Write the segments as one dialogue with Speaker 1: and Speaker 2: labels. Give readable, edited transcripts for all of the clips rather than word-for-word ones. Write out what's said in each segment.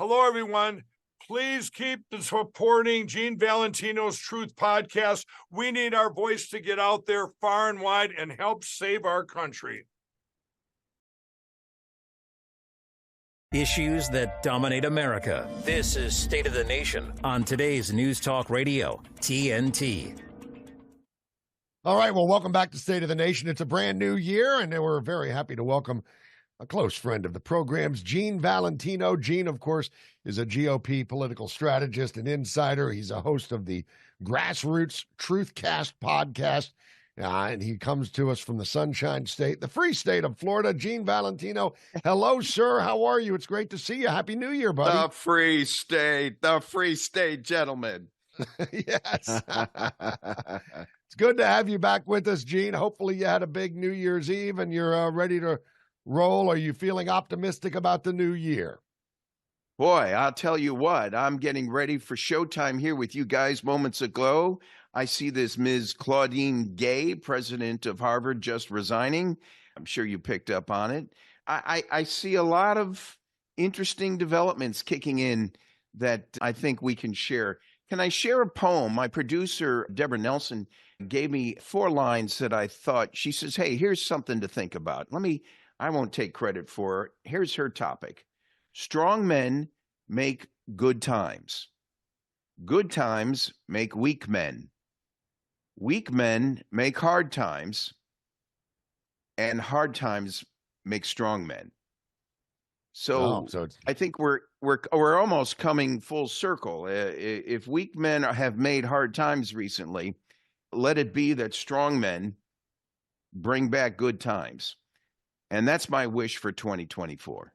Speaker 1: Hello, everyone. Please keep supporting Gene Valentino's Truth Podcast. We need our voice to get out there far and wide and help save our country.
Speaker 2: Issues that dominate America. This is State of the Nation on today's News Talk Radio, TNT.
Speaker 3: All right, well, welcome back to State of the Nation. It's a brand new year, and we're very happy to welcome a close friend of the program's, Gene Valentino. Gene, of course, is a GOP political strategist and insider. He's a host of the Grassroots Truthcast podcast, and he comes to us from the Sunshine State, the free state of Florida. Gene Valentino, hello, sir. How are you? It's great to see you. Happy New Year, buddy.
Speaker 4: The free state, gentlemen.
Speaker 3: Yes. It's good to have you back with us, Gene. Hopefully you had a big New Year's Eve and you're ready to roll. Are you feeling optimistic about the new year?
Speaker 4: Boy, I'll tell you what, I'm getting ready for showtime here with you guys moments ago. I see this Ms. Claudine Gay, president of Harvard, just resigning. I'm sure you picked up on it. I see a lot of interesting developments kicking in that I think we can share. Can I share a poem? My producer, Deborah Nelson, gave me 4 lines that I thought, she says, hey, here's something to think about. I won't take credit for it. Here's her topic. Strong men make good times. Good times make weak men. Weak men make hard times. And hard times make strong men. So I think we're almost coming full circle. If weak men have made hard times recently, let it be that strong men bring back good times. And that's my wish for 2024.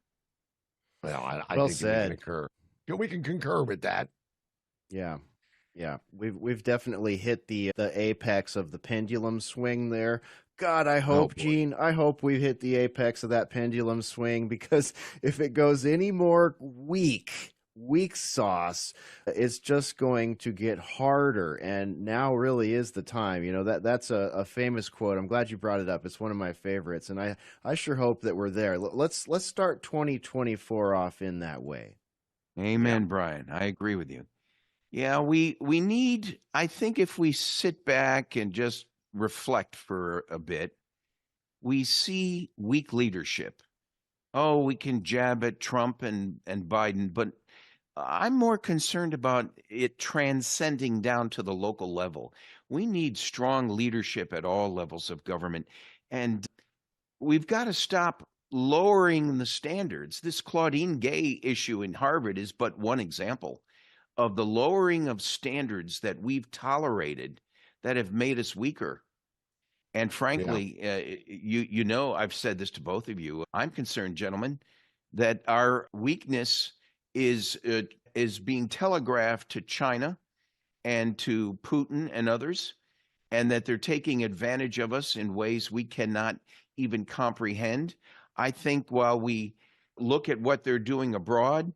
Speaker 3: Well, I
Speaker 5: well
Speaker 3: think
Speaker 5: said.
Speaker 3: We can concur with that.
Speaker 5: Yeah. We've definitely hit the apex of the pendulum swing there. God, I hope, Gene, I hope we've hit the apex of that pendulum swing, because if it goes any more weak sauce, it's just going to get harder. And now really is the time. You know, that's a famous quote. I'm glad you brought it up. It's one of my favorites. And I sure hope that we're there. Let's start 2024 off in that way.
Speaker 4: Amen, yeah. Bryan. I agree with you. Yeah, we need, I think if we sit back and just reflect for a bit, we see weak leadership. Oh, we can jab at Trump and Biden, but I'm more concerned about it transcending down to the local level. We need strong leadership at all levels of government, and we've got to stop lowering the standards. This Claudine Gay issue in Harvard is but one example of the lowering of standards that we've tolerated that have made us weaker. And frankly, you know, I've said this to both of you. I'm concerned, gentlemen, that our weakness is being telegraphed to China and to Putin and others, and that they're taking advantage of us in ways we cannot even comprehend. I think while we look at what they're doing abroad,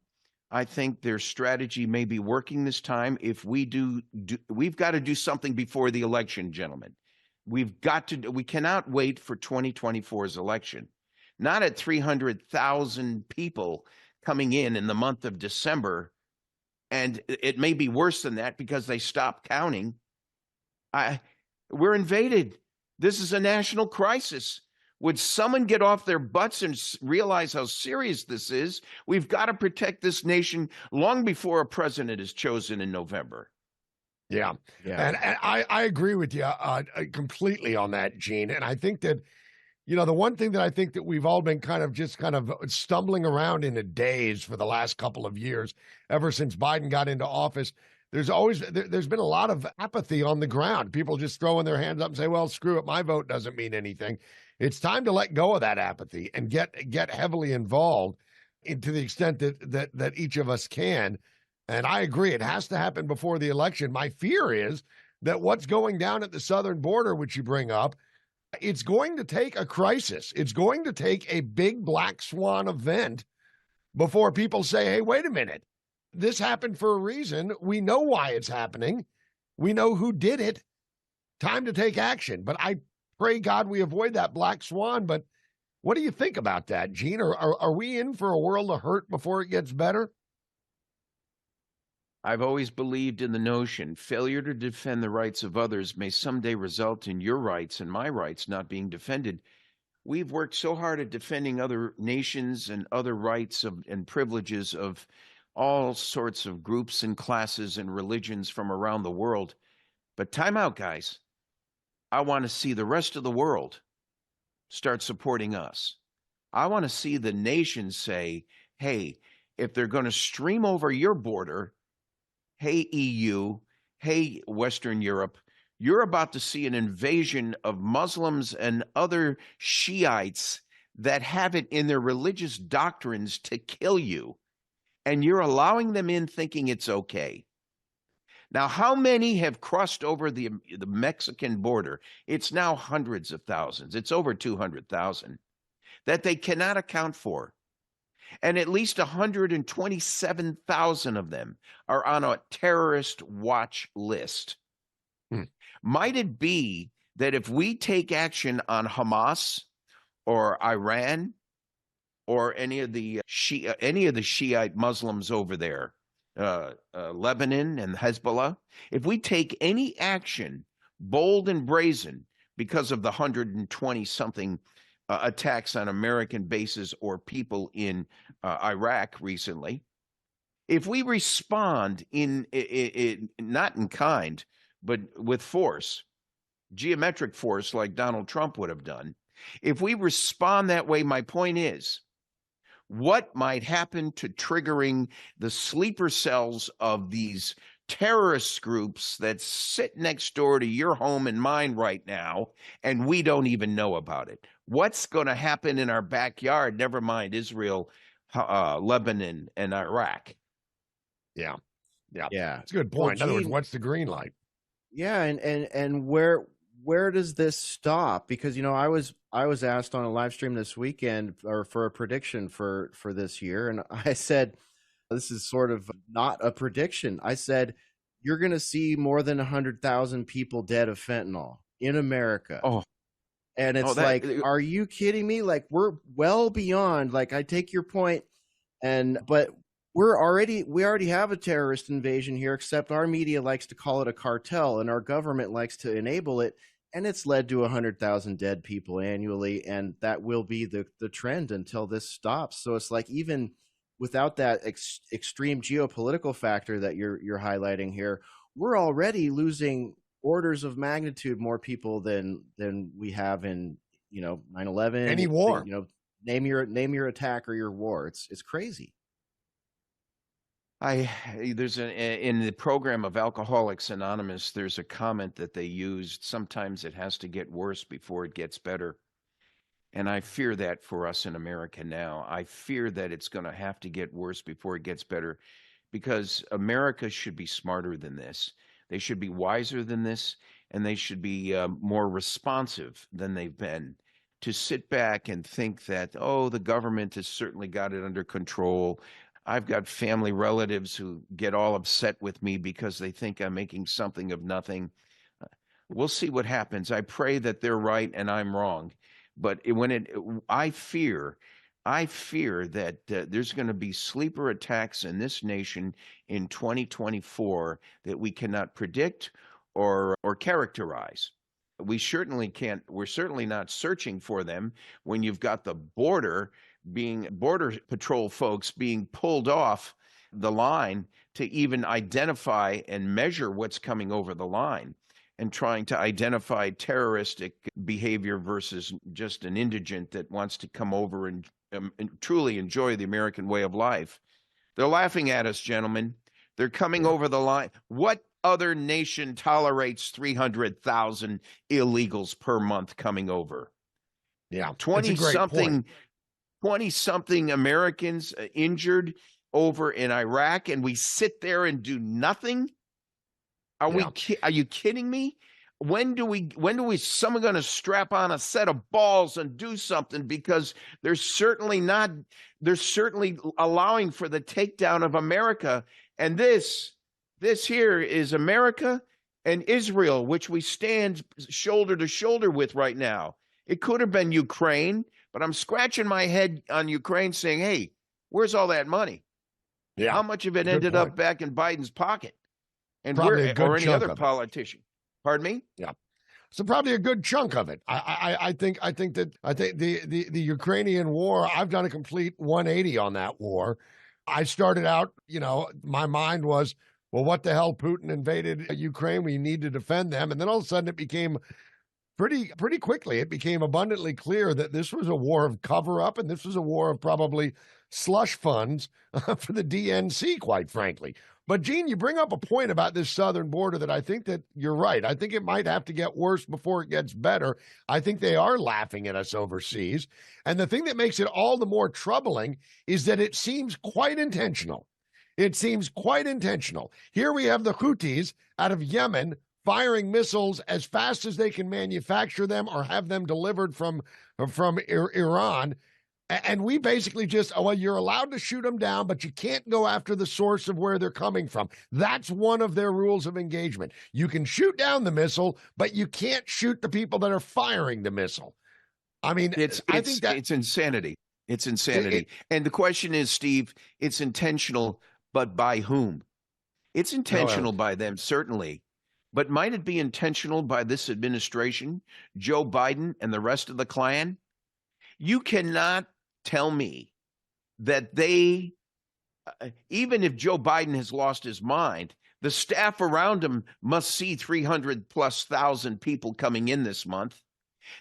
Speaker 4: I think their strategy may be working this time. If we we've got to do something before the election, gentlemen. We cannot wait for 2024's election. Not at 300,000 people coming in the month of December, and it may be worse than that because they stopped counting. We're invaded. This is a national crisis. Would someone get off their butts and realize how serious this is? We've got to protect this nation long before a president is chosen in November.
Speaker 3: Yeah. And I agree with you completely on that, Gene. And I think that, you know, the one thing that I think that we've all been kind of stumbling around in a daze for the last couple of years, ever since Biden got into office, there's been a lot of apathy on the ground. People just throwing their hands up and say, well, screw it, my vote doesn't mean anything. It's time to let go of that apathy and get heavily involved to the extent that each of us can. And I agree, it has to happen before the election. My fear is that what's going down at the southern border, which you bring up, it's going to take a crisis. It's going to take a big Black Swan event before people say, hey, wait a minute. This happened for a reason. We know why it's happening. We know who did it. Time to take action. But I pray God we avoid that Black Swan. But what do you think about that, Gene? Are we in for a world of hurt before it gets better?
Speaker 4: I've always believed in the notion failure to defend the rights of others may someday result in your rights and my rights not being defended. We've worked so hard at defending other nations and other rights and privileges of all sorts of groups and classes and religions from around the world. But time out, guys. I want to see the rest of the world start supporting us. I want to see the nations say, hey, if they're going to stream over your border, hey, EU, hey, Western Europe, you're about to see an invasion of Muslims and other Shiites that have it in their religious doctrines to kill you. And you're allowing them in thinking it's okay. Now, how many have crossed over the Mexican border? It's now hundreds of thousands. It's over 200,000 that they cannot account for. And at least 127,000 of them are on a terrorist watch list. Might it be that if we take action on Hamas or Iran or any of the Shiite Muslims over there, Lebanon and Hezbollah, if we take any action, bold and brazen, because of the 120-something attacks on American bases or people in Iraq recently, if we respond in not in kind, but with force, geometric force like Donald Trump would have done, if we respond that way, my point is, what might happen to triggering the sleeper cells of these terrorist groups that sit next door to your home and mine right now, and we don't even know about it? What's going to happen in our backyard? Never mind Israel, Lebanon, and Iraq.
Speaker 3: Yeah.
Speaker 5: It's
Speaker 3: a good point. In other words, what's the green light?
Speaker 5: Yeah, and where does this stop? Because I was asked on a live stream this weekend or for a prediction for this year, and I said this is sort of not a prediction. I said you're going to see more than 100,000 people dead of fentanyl in America.
Speaker 4: Oh,
Speaker 5: and it's like, are you kidding me? Like, we're well beyond. Like, I take your point, but we already have a terrorist invasion here, except our media likes to call it a cartel and our government likes to enable it. And it's led to 100,000 dead people annually. And that will be the trend until this stops. So it's like, even without that extreme geopolitical factor that you're highlighting here, we're already losing orders of magnitude more people than we have in 9/11.
Speaker 3: Any war.
Speaker 5: Name your attack or your war. It's crazy.
Speaker 4: There's in the program of Alcoholics Anonymous, there's a comment that they used. Sometimes it has to get worse before it gets better. And I fear that for us in America now. I fear that it's going to have to get worse before it gets better, because America should be smarter than this. They should be wiser than this, and they should be more responsive than they've been. To sit back and think that, the government has certainly got it under control. I've got family relatives who get all upset with me because they think I'm making something of nothing. We'll see what happens. I pray that they're right and I'm wrong. But I fear that there's going to be sleeper attacks in this nation in 2024 that we cannot predict or characterize. We certainly can't. We're certainly not searching for them when you've got the border patrol folks being pulled off the line to even identify and measure what's coming over the line, and trying to identify terroristic behavior versus just an indigent that wants to come over and truly enjoy the American way of life. They're laughing at us, gentlemen. They're coming over the line. What other nation tolerates 300,000 illegals per month coming over?
Speaker 3: Yeah,
Speaker 4: 20-something Americans injured over in Iraq, and we sit there and do nothing? Are you kidding me? When do someone going to strap on a set of balls and do something? Because they're certainly allowing for the takedown of America. And this here is America and Israel, which we stand shoulder to shoulder with right now. It could have been Ukraine, but I'm scratching my head on Ukraine saying, hey, where's all that money?
Speaker 3: Yeah.
Speaker 4: How much of it
Speaker 3: Good
Speaker 4: ended
Speaker 3: point.
Speaker 4: up back in Biden's pocket? And
Speaker 3: Probably a
Speaker 4: where,
Speaker 3: good
Speaker 4: or any
Speaker 3: chunk
Speaker 4: other
Speaker 3: of it.
Speaker 4: politician? Pardon me?
Speaker 3: Yeah. So probably a good chunk of it. I think the Ukrainian war, I've done a complete 180 on that war. I started out, my mind was, well, what the hell? Putin invaded Ukraine. We need to defend them. And then all of a sudden it became pretty quickly, it became abundantly clear that this was a war of cover up, and this was a war of probably slush funds for the DNC, quite frankly. But Gene, you bring up a point about this southern border that I think that you're right. I think it might have to get worse before it gets better. I think they are laughing at us overseas. And the thing that makes it all the more troubling is that it seems quite intentional. It seems quite intentional. Here we have the Houthis out of Yemen firing missiles as fast as they can manufacture them or have them delivered from Iran. And we basically just, well, you're allowed to shoot them down, but you can't go after the source of where they're coming from. That's one of their rules of engagement. You can shoot down the missile, but you can't shoot the people that are firing the missile. I mean, I think
Speaker 4: it's insanity. It's insanity. And the question is, Steve, it's intentional, but by whom? It's intentional by them, certainly. But might it be intentional by this administration, Joe Biden, and the rest of the clan? You cannot tell me that they, even if Joe Biden has lost his mind, the staff around him must see 300,000+ people coming in this month.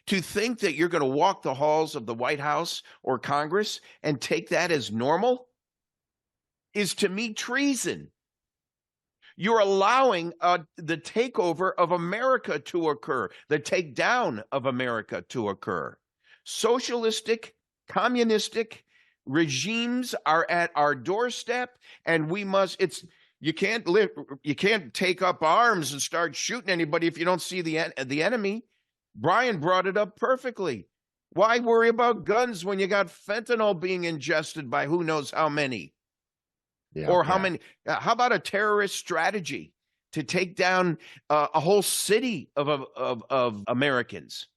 Speaker 4: To think that you're going to walk the halls of the White House or Congress and take that as normal is, to me, treason. You're allowing the takeover of America to occur, the takedown of America to occur. Socialistic, communistic regimes are at our doorstep, and we must. You can't take up arms and start shooting anybody if you don't see the enemy. Bryan brought it up perfectly. Why worry about guns when you got fentanyl being ingested by who knows how many? How many? How about a terrorist strategy to take down a whole city of Americans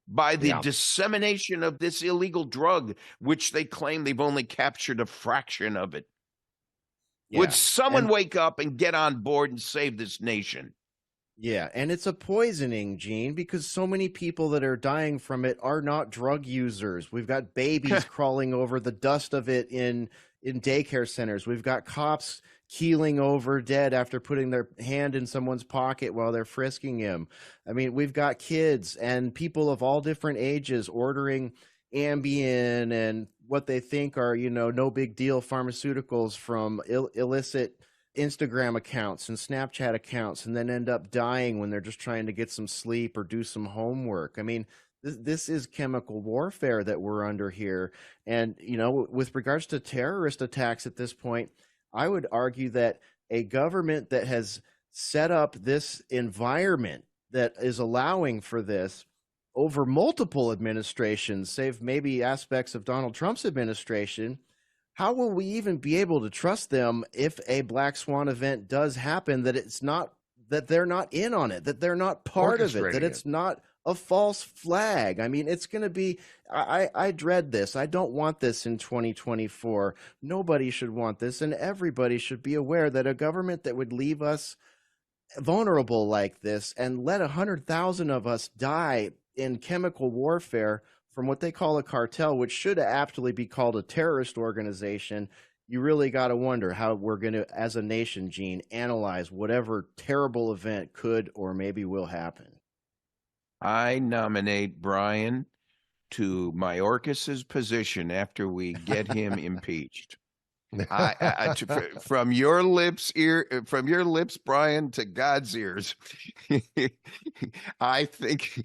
Speaker 4: by the dissemination of this illegal drug, which they claim they've only captured a fraction of it? Yeah. Would someone wake up and get on board and save this nation?
Speaker 5: Yeah, and it's a poisoning, Gene, because so many people that are dying from it are not drug users. We've got babies crawling over the dust of it in daycare centers. We've got cops keeling over dead after putting their hand in someone's pocket while they're frisking him. I mean, we've got kids and people of all different ages ordering Ambien and what they think are, no big deal pharmaceuticals from illicit Instagram accounts and Snapchat accounts, and then end up dying when they're just trying to get some sleep or do some homework. I mean, this is chemical warfare that we're under here. And, with regards to terrorist attacks at this point, I would argue that a government that has set up this environment that is allowing for this over multiple administrations, save maybe aspects of Donald Trump's administration, how will we even be able to trust them if a Black Swan event does happen, that they're not in on it, that they're not part of it, that it's not a false flag? I mean, it's going to be, I dread this. I don't want this in 2024. Nobody should want this, and everybody should be aware that a government that would leave us vulnerable like this and let 100,000 of us die in chemical warfare from what they call a cartel, which should aptly be called a terrorist organization, you really got to wonder how we're going to, as a nation, Gene, analyze whatever terrible event could or maybe will happen.
Speaker 4: I nominate Bryan to Mayorkas's position after we get him impeached. From your lips, Bryan, to God's ears. I think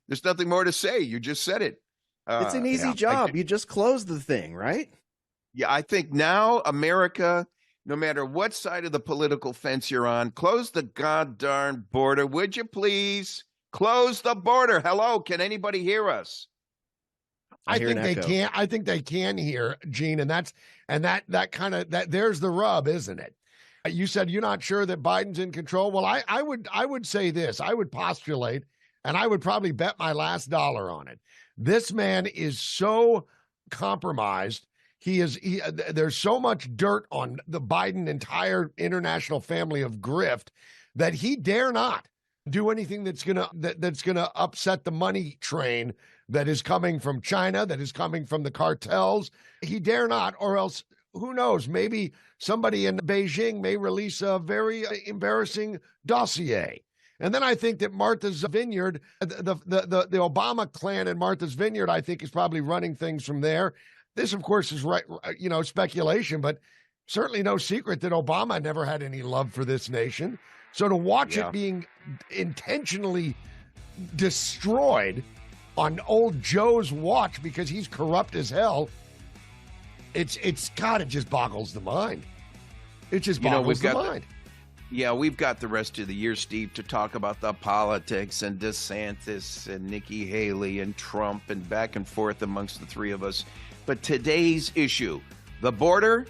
Speaker 4: there's nothing more to say. You just said it.
Speaker 5: It's an easy job. You just close the thing, right?
Speaker 4: Yeah, I think now America, no matter what side of the political fence you're on, close the goddamn border, would you please? Close the border. Hello, can anybody hear us?
Speaker 3: I think they can. I think they can hear, Gene, and there's the rub, isn't it? You said you're not sure that Biden's in control. Well, I would say this. I would postulate, and I would probably bet my last dollar on it. This man is so compromised. there's so much dirt on the Biden entire international family of grift that he dare not do anything that's gonna upset the money train that is coming from China, that is coming from the cartels. He dare not, or else who knows? Maybe somebody in Beijing may release a very embarrassing dossier. And then I think that Martha's Vineyard, the Obama clan and Martha's Vineyard, I think is probably running things from there. This, of course, is right, speculation, but certainly no secret that Obama never had any love for this nation. So to watch it being intentionally destroyed on old Joe's watch because he's corrupt as hell, it's God, it just boggles the mind. It just boggles the mind.
Speaker 4: We've got the rest of the year, Steve, to talk about the politics and DeSantis and Nikki Haley and Trump and back and forth amongst the three of us. But today's issue, the border,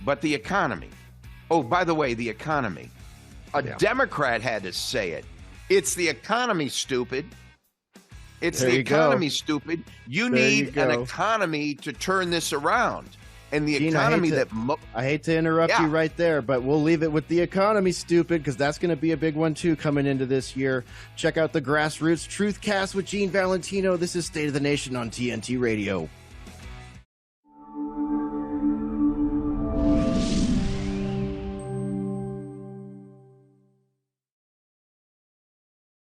Speaker 4: but the economy. Oh, by the way, the economy. A Democrat had to say it. It's the economy, stupid. It's the economy, stupid. You need an economy to turn this around. And the economy
Speaker 5: I hate to interrupt you right there, but we'll leave it with the economy, stupid, because that's going to be a big one, too, coming into this year. Check out the Grassroots Truthcast with Gene Valentino. This is State of the Nation on TNT Radio.